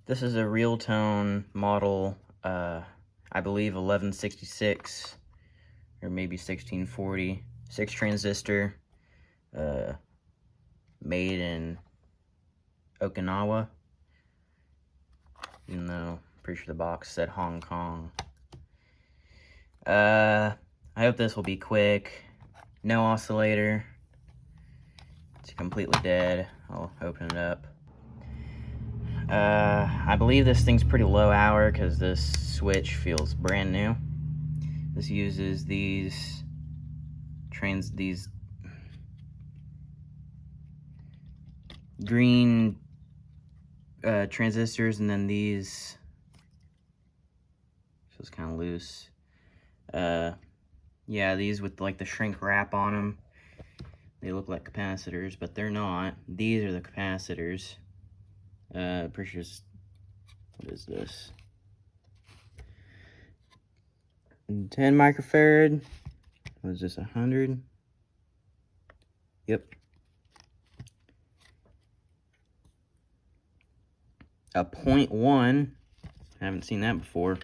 This is a Realtone model, I believe 1166 or maybe 1640, 6 transistor, made in Okinawa, even though I'm pretty sure the box said Hong Kong. I hope this will be quick. No oscillator. It's completely dead. I'll open it up. I believe this thing's pretty low hour because this switch feels brand new. This uses these green transistors, and then these feels kind of loose. Yeah, these with like the shrink wrap on them. They look like capacitors, but they're not. These are the capacitors. Pretty sure what is this? 10 microfarad. What is this, 100? Yep. A 0.1. I haven't seen that before.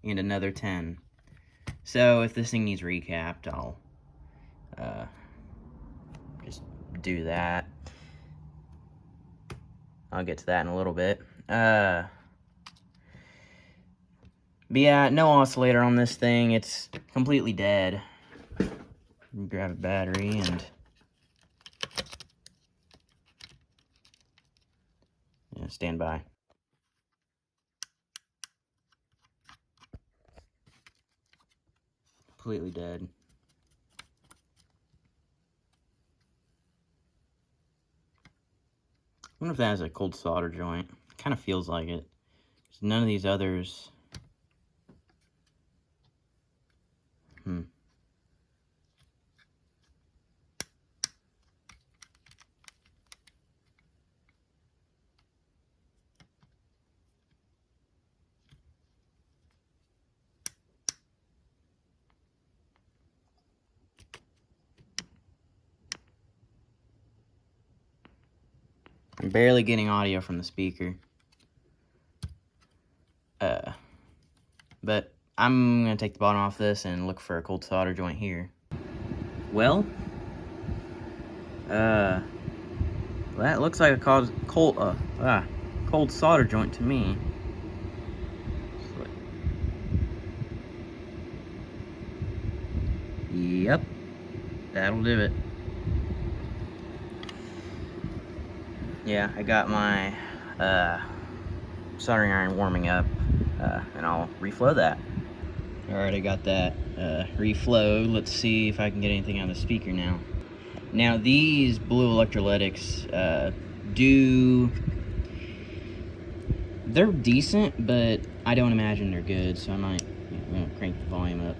And another 10. So if this thing needs recapped, I'll just do that. I'll get to that in a little bit. But yeah, no oscillator on this thing. It's completely dead. Grab a battery and stand by. Completely dead. I wonder if that has a cold solder joint. Kind of feels like it. None of these others. I'm barely getting audio from the speaker. But I'm gonna take the bottom off this and look for a cold solder joint here. Well, that looks like a cold solder joint to me. Yep, that'll do it. Yeah, I got my soldering iron warming up, and I'll reflow that. Alright, I got that reflowed. Let's see if I can get anything out of the speaker now. Now, these blue electrolytics they're decent, but I don't imagine they're good, so I might crank the volume up.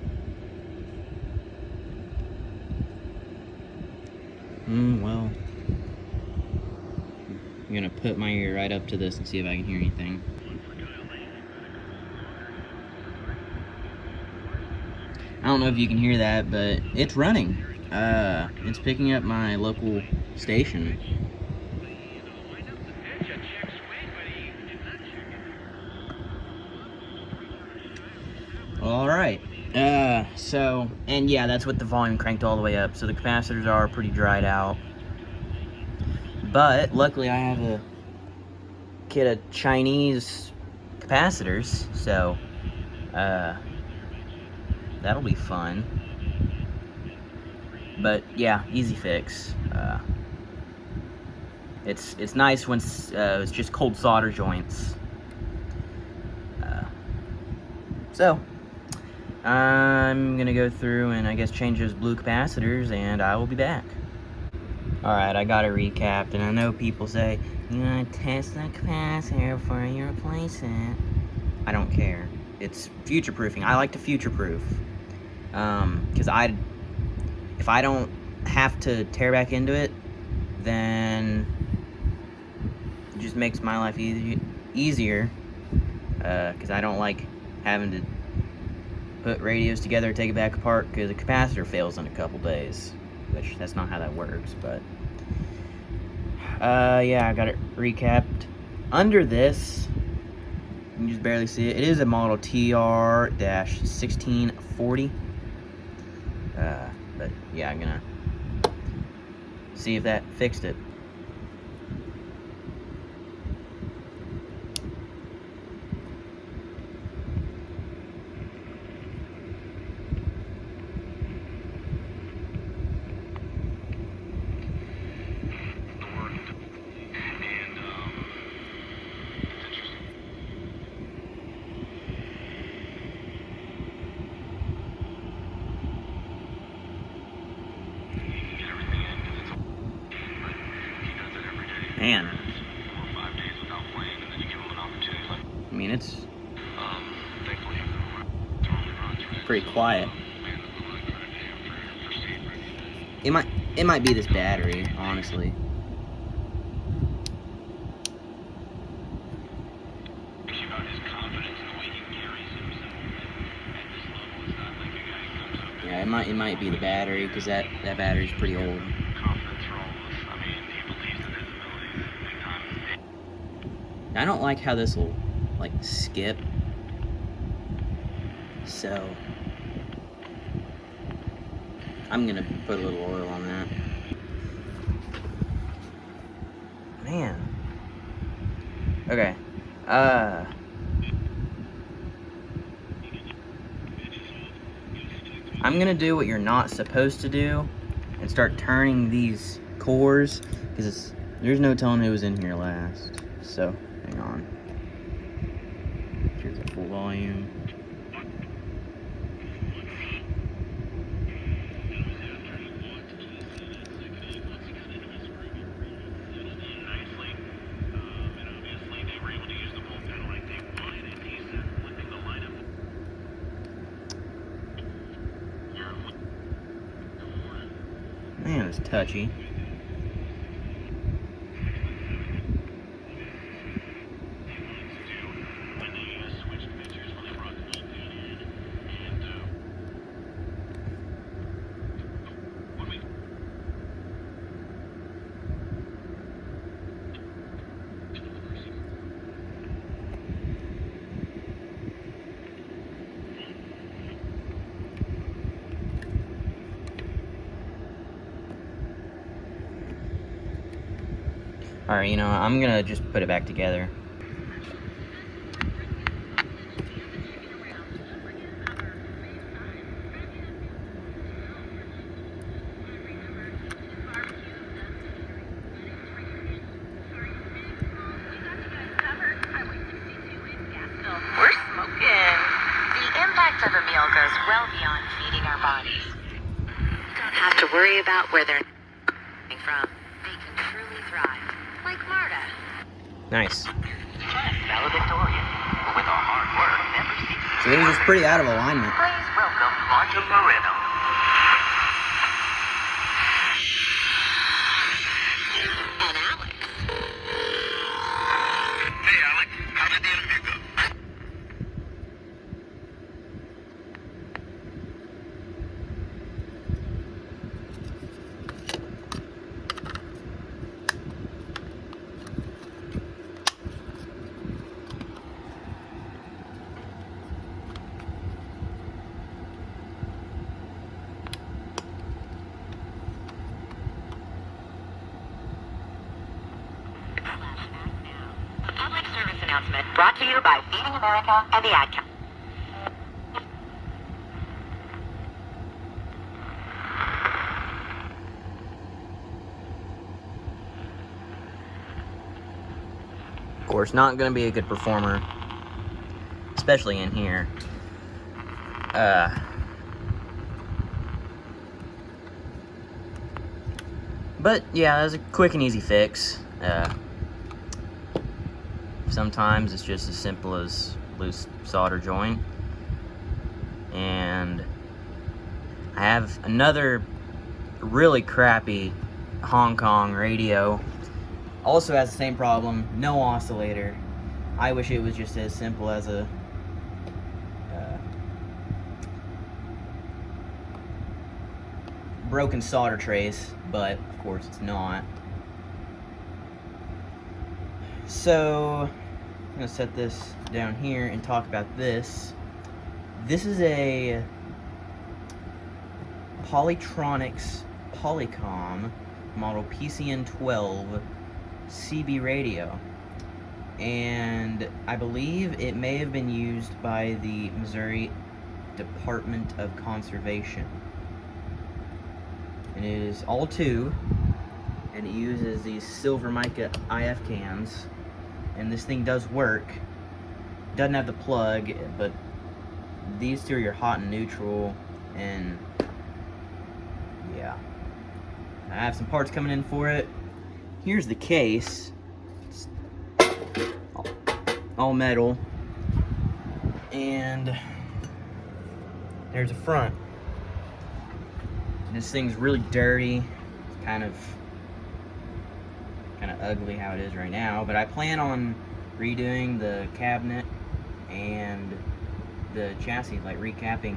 Well, I'm gonna put my ear right up to this and see if I can hear anything. I don't know if you can hear that, but it's running. It's picking up my local station. Alright. And yeah, that's with the volume cranked all the way up. So the capacitors are pretty dried out. But luckily I have a kit of Chinese capacitors, so that'll be fun. But yeah, easy fix. It's nice when it's just cold solder joints. So I'm gonna go through and I guess change those blue capacitors, and I will be back. Alright, I got it recapped, and I know people say, you gotta test the capacitor before you replace it. I don't care. It's future-proofing. I like to future-proof. Because if I don't have to tear back into it, then it just makes my life easier. Because I don't like having to put radios together, take it back apart, because the capacitor fails in a couple days. Which, that's not how that works, but yeah, I got it recapped. under this, you can just barely see it. It is a model TR-1640. But yeah, I'm gonna see if that fixed it. Man, I mean, it's pretty quiet. It might be this battery, honestly. Yeah, it might be the battery, because that battery's pretty old. I don't like how this will like skip, so I'm gonna put a little oil on that. Man. Okay. I'm gonna do what you're not supposed to do and start turning these cores, because there's no telling who was in here last. So, hang on. Here's the full volume. Man, it's touchy. Alright, you know, I'm gonna just put it back together. We're smoking. The impact of a meal goes well beyond feeding our bodies. You don't have to worry about where they're coming from. They can truly thrive, like Marta. Nice. Valedictorian. With our hard work, never ceases. So this is pretty out of alignment. Please welcome Marta Moreno. And Alex. Hey, Alex. How did the interview go? A public service announcement brought to you by Feeding America and the Ad Council. Of course, not gonna be a good performer, especially in here. But yeah, that was a quick and easy fix. Sometimes it's just as simple as loose solder joint. And I have another really crappy Hong Kong radio. Also has the same problem, no oscillator. I wish it was just as simple as a broken solder trace, but of course it's not. So I'm gonna set this down here and talk about this. This is a Polytronics Polycom model PCN12 CB radio, and I believe it may have been used by the Missouri Department of Conservation. And it is all tube, and it uses these silver mica IF cans, and this thing does work. Doesn't have the plug, but these two are your hot and neutral, and yeah. I have some parts coming in for it. Here's the case. It's all metal. And there's a front. This thing's really dirty. It's kind of ugly how it is right now, but I plan on redoing the cabinet and the chassis, like recapping.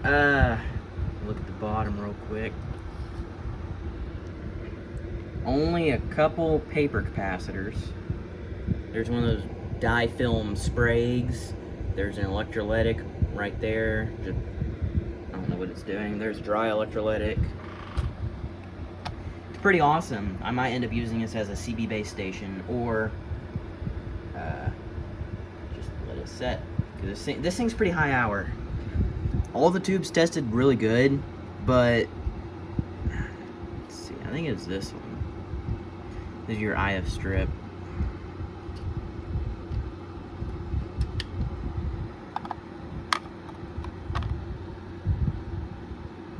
Look at the bottom real quick. Only a couple paper capacitors. There's one of those dye film sprays. There's an electrolytic right there. Just, I don't know what it's doing. There's dry electrolytic. It's pretty awesome. I might end up using this as a CB base station, or just let it set. Because this thing's pretty high hour. All the tubes tested really good, but let's see. I think it's this one. This is your IF strip.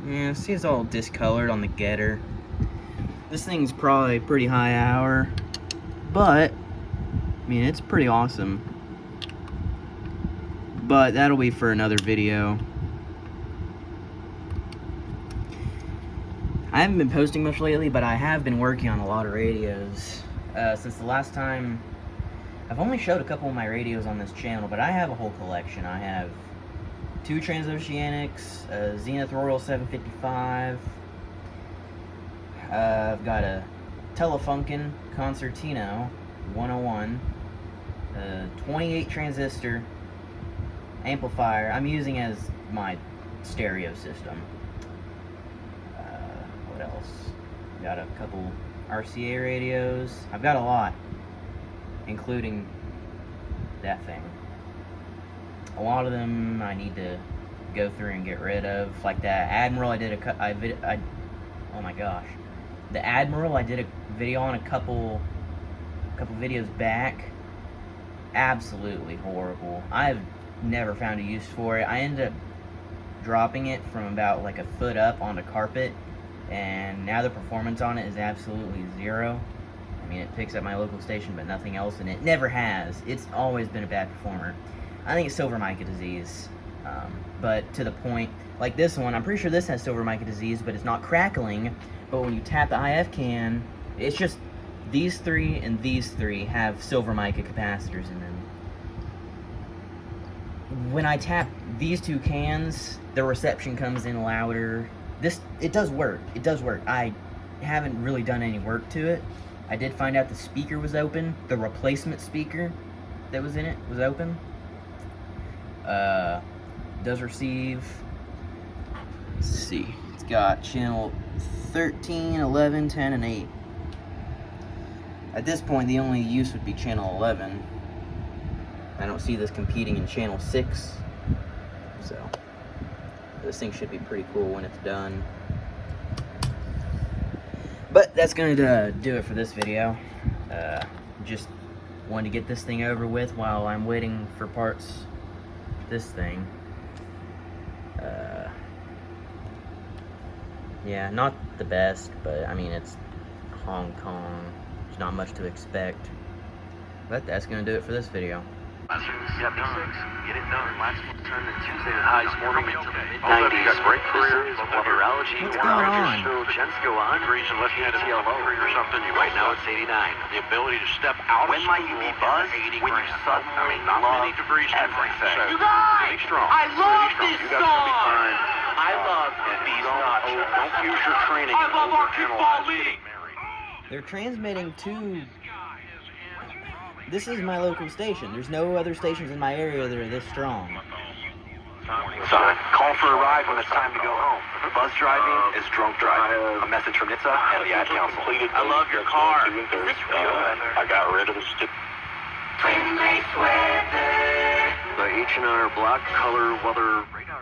Yeah, see, it's all discolored on the getter. This thing's probably pretty high hour, but I mean, it's pretty awesome. But that'll be for another video. I haven't been posting much lately, but I have been working on a lot of radios. Since the last time, I've only showed a couple of my radios on this channel, but I have a whole collection. I have 2 Transoceanics, a Zenith Royal 755. I've got a Telefunken Concertino 101, a 28 transistor amplifier I'm using as my stereo system. What else? Got a couple RCA radios. I've got a lot, including that thing. A lot of them I need to go through and get rid of, like that Admiral. Oh my gosh, the Admiral. I did a video on a couple videos back. Absolutely horrible. I've never found a use for it. I ended up dropping it from about like a foot up onto carpet, and now the performance on it is absolutely zero. I mean, it picks up my local station, but nothing else, and it never has. It's always been a bad performer. I think it's silver mica disease, but to the point, like this one, I'm pretty sure this has silver mica disease, but it's not crackling. But when you tap the IF can, it's just these 3 and these 3 have silver mica capacitors in them. When I tap these 2 cans, the reception comes in louder. It does work. It does work. I haven't really done any work to it. I did find out the speaker was open. The replacement speaker that was in it was open. Does receive, let's see, it's got channel 13, 11, 10, and 8. At this point, the only use would be channel 11. I don't see this competing in channel 6, so this thing should be pretty cool when it's done. But that's going to do it for this video. Just wanted to get this thing over with while I'm waiting for parts. This thing. Yeah, not the best, but I mean, it's Hong Kong. There's not much to expect. But that's going to do it for this video. Yeah, get it done. Last one turned to Tuesday, the highs warming into the mid-90s. Great career, meteorology. What's going on? Chance go on. Reason left-handed or something. Right now it's 89. The ability to step out. When might you be buzzed? When you suddenly love everything. You guys, I love this song. I love these nuts. Don't use your training. I love our kickball league. They're transmitting to this is my local station. There's no other stations in my area that are this strong. Son, call for a ride when it's time to go home. Buzz driving is drunk driving. A message from NHTSA and the ad council. I love your car. Is this real weather? I got rid of the Twin Lakes weather. The H&R Black Color Weather Radar.